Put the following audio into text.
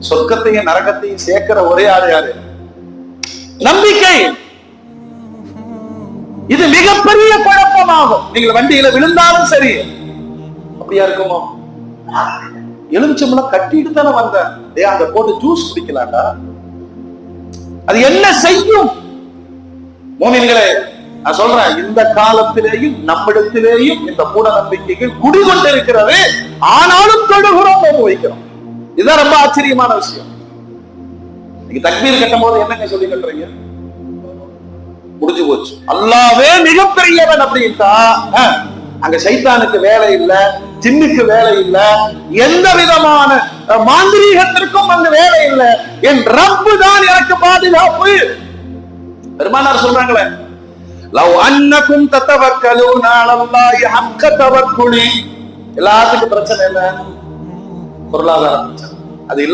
சொர்க்கத்தையும் நரகத்தையும் சேர்க்கிற ஒரே ஆள் யாரு? நம்பிக்கை. இது மிகப்பெரிய குழப்பமாகும். நீங்கள் வண்டியில விழுந்தாலும் சரி, அப்படியா இருக்குமோ? எலுமிச்சம்பழம் கட்டிட்டு தானே வந்தேன், அங்க போட்டு ஜூஸ் குடிக்கலாம்டா. அது என்ன செய்யும்? மோமின்களே, நான் சொல்றேன், இந்த காலத்திலேயும் நம்மிடத்திலேயும் இந்த மூட நம்பிக்கைகள் குடிகொண்டிருக்கிறது. ஆனாலும் தொழுகிறோம், நோன்பு வைக்கிறோம். இதுதான் ரொம்ப ஆச்சரியமான விஷயம். நீங்க தக்பீர் கட்டும் போது என்னங்க சொல்லி கட்டுறீங்க? முடிஞ்சு போச்சு, அல்லாவே மிகப்பெரியவன் அப்படின்ட்டா அங்க சைத்தானுக்கு வேலை இல்லை, ஜின்னுக்கு வேலை இல்லை, எந்த விதமான மாந்திரீகத்திற்கும் அங்க வேலை இல்லை. என் ரப்பு தான் எனக்கு பாதுகாப்பு. பெருமானார் சொல்றாங்களே, லவ் அன்னகும் தத்தவக்கலூன அலல்லாஹி ஹக்க தவக்குலி. எல்லாத்துக்கும் பிரச்சனை என்ன? பொருளாதார பிரச்சனை. அது இல்லாம